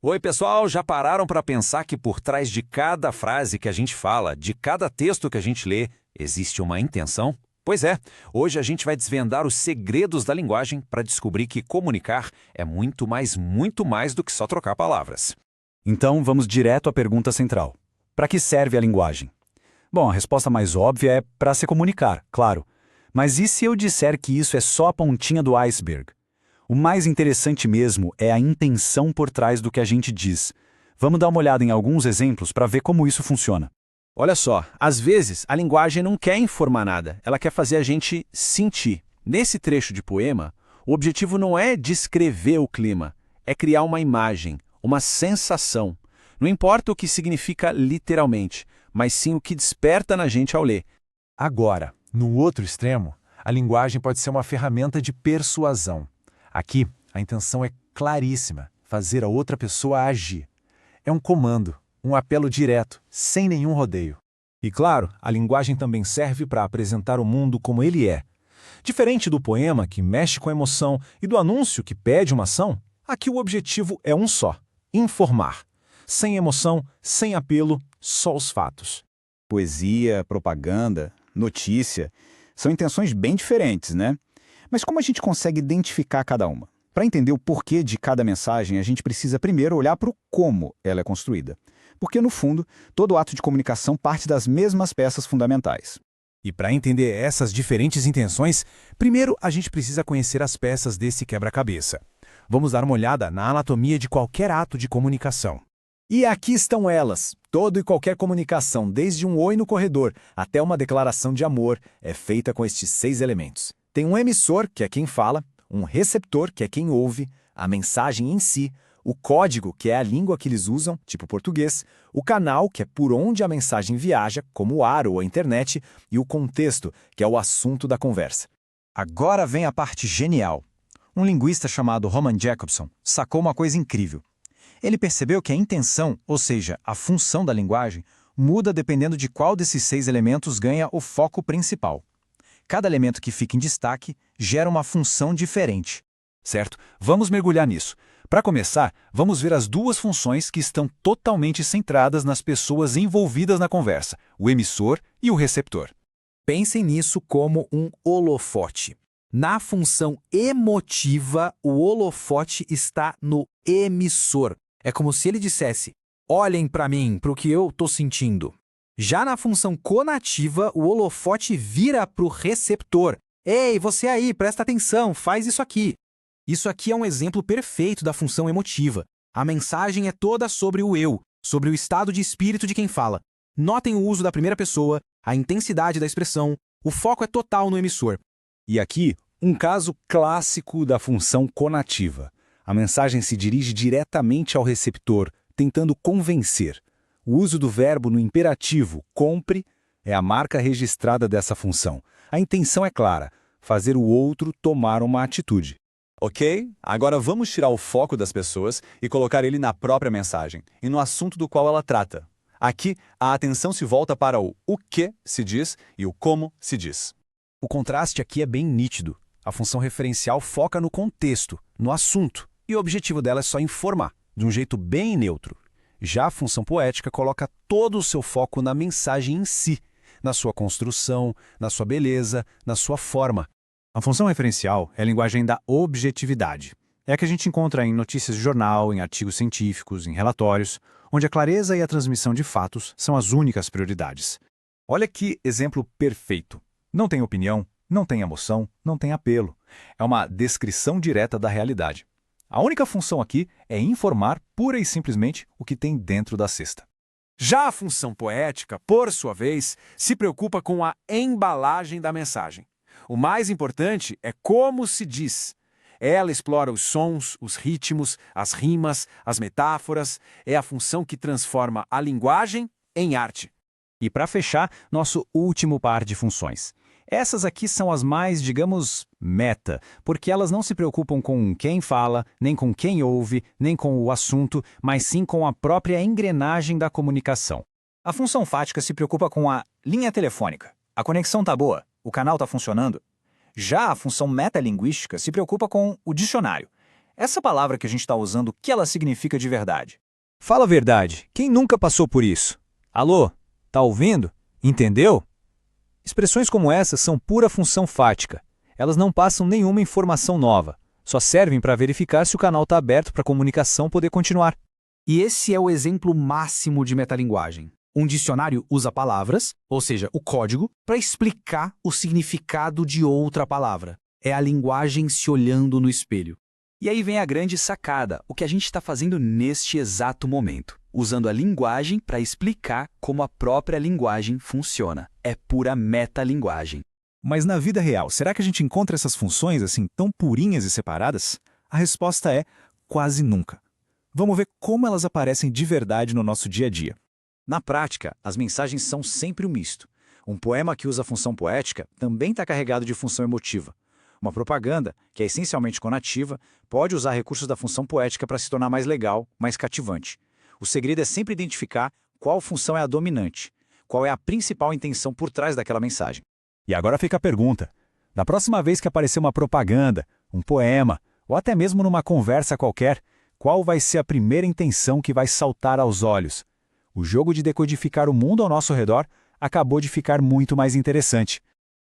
Oi, pessoal, já pararam para pensar que por trás de cada frase que a gente fala, de cada texto que a gente lê, existe uma intenção? Pois é, hoje a gente vai desvendar os segredos da linguagem para descobrir que comunicar é muito mais do que só trocar palavras. Então, vamos direto à pergunta central. Para que serve a linguagem? Bom, a resposta mais óbvia é para se comunicar, claro. Mas e se eu disser que isso é só a pontinha do iceberg? O mais interessante mesmo é a intenção por trás do que a gente diz. Vamos dar uma olhada em alguns exemplos para ver como isso funciona. Olha só, às vezes a linguagem não quer informar nada, ela quer fazer a gente sentir. Nesse trecho de poema, o objetivo não é descrever o clima, é criar uma imagem, uma sensação. Não importa o que significa literalmente, mas sim o que desperta na gente ao ler. Agora, no outro extremo, a linguagem pode ser uma ferramenta de persuasão. Aqui, a intenção é claríssima, fazer a outra pessoa agir. É um comando, um apelo direto, sem nenhum rodeio. E claro, a linguagem também serve para apresentar o mundo como ele é. Diferente do poema, que mexe com a emoção, e do anúncio, que pede uma ação, aqui o objetivo é um só: informar. Sem emoção, sem apelo, só os fatos. Poesia, propaganda, notícia, são intenções bem diferentes, né? Mas como a gente consegue identificar cada uma? Para entender o porquê de cada mensagem, a gente precisa primeiro olhar para o como ela é construída. Porque, no fundo, todo ato de comunicação parte das mesmas peças fundamentais. E para entender essas diferentes intenções, primeiro a gente precisa conhecer as peças desse quebra-cabeça. Vamos dar uma olhada na anatomia de qualquer ato de comunicação. E aqui estão elas. Toda e qualquer comunicação, desde um oi no corredor até uma declaração de amor, é feita com estes 6 elementos. Tem um emissor, que é quem fala, um receptor, que é quem ouve, a mensagem em si, o código, que é a língua que eles usam, tipo português, o canal, que é por onde a mensagem viaja, como o ar ou a internet, e o contexto, que é o assunto da conversa. Agora vem a parte genial. Um linguista chamado Roman Jakobson sacou uma coisa incrível. Ele percebeu que a intenção, ou seja, a função da linguagem, muda dependendo de qual desses 6 elementos ganha o foco principal. Cada elemento que fica em destaque gera uma função diferente. Certo? Vamos mergulhar nisso. Para começar, vamos ver as 2 funções que estão totalmente centradas nas pessoas envolvidas na conversa, o emissor e o receptor. Pensem nisso como um holofote. Na função emotiva, o holofote está no emissor. É como se ele dissesse: olhem para mim, para o que eu estou sentindo. Já na função conativa, o holofote vira para o receptor. Ei, você aí, presta atenção, faz isso aqui. Isso aqui é um exemplo perfeito da função emotiva. A mensagem é toda sobre o eu, sobre o estado de espírito de quem fala. Notem o uso da primeira pessoa, a intensidade da expressão, o foco é total no emissor. E aqui, um caso clássico da função conativa. A mensagem se dirige diretamente ao receptor, tentando convencer. O uso do verbo no imperativo, compre, é a marca registrada dessa função. A intenção é clara: fazer o outro tomar uma atitude. Ok, agora vamos tirar o foco das pessoas e colocar ele na própria mensagem e no assunto do qual ela trata. Aqui, a atenção se volta para o que se diz e o como se diz. O contraste aqui é bem nítido. A função referencial foca no contexto, no assunto, e o objetivo dela é só informar, de um jeito bem neutro. Já a função poética coloca todo o seu foco na mensagem em si, na sua construção, na sua beleza, na sua forma. A função referencial é a linguagem da objetividade. É a que a gente encontra em notícias de jornal, em artigos científicos, em relatórios, onde a clareza e a transmissão de fatos são as únicas prioridades. Olha que exemplo perfeito. Não tem opinião, não tem emoção, não tem apelo. É uma descrição direta da realidade. A única função aqui é informar pura e simplesmente o que tem dentro da cesta. Já a função poética, por sua vez, se preocupa com a embalagem da mensagem. O mais importante é como se diz. Ela explora os sons, os ritmos, as rimas, as metáforas. É a função que transforma a linguagem em arte. E para fechar, nosso último par de funções. Essas aqui são as mais, digamos, meta, porque elas não se preocupam com quem fala, nem com quem ouve, nem com o assunto, mas sim com a própria engrenagem da comunicação. A função fática se preocupa com a linha telefônica. A conexão tá boa, o canal tá funcionando. Já a função metalinguística se preocupa com o dicionário. Essa palavra que a gente está usando, o que ela significa de verdade? Fala a verdade, quem nunca passou por isso? Alô? Tá ouvindo? Entendeu? Expressões como essas são pura função fática. Elas não passam nenhuma informação nova. Só servem para verificar se o canal está aberto para a comunicação poder continuar. E esse é o exemplo máximo de metalinguagem. Um dicionário usa palavras, ou seja, o código, para explicar o significado de outra palavra. É a linguagem se olhando no espelho. E aí vem a grande sacada, o que a gente está fazendo neste exato momento, usando a linguagem para explicar como a própria linguagem funciona. É pura metalinguagem. Mas na vida real, será que a gente encontra essas funções assim tão purinhas e separadas? A resposta é quase nunca. Vamos ver como elas aparecem de verdade no nosso dia a dia. Na prática, as mensagens são sempre um misto. Um poema que usa a função poética também está carregado de função emotiva. Uma propaganda, que é essencialmente conativa, pode usar recursos da função poética para se tornar mais legal, mais cativante. O segredo é sempre identificar qual função é a dominante, qual é a principal intenção por trás daquela mensagem. E agora fica a pergunta. Da próxima vez que aparecer uma propaganda, um poema, ou até mesmo numa conversa qualquer, qual vai ser a primeira intenção que vai saltar aos olhos? O jogo de decodificar o mundo ao nosso redor acabou de ficar muito mais interessante.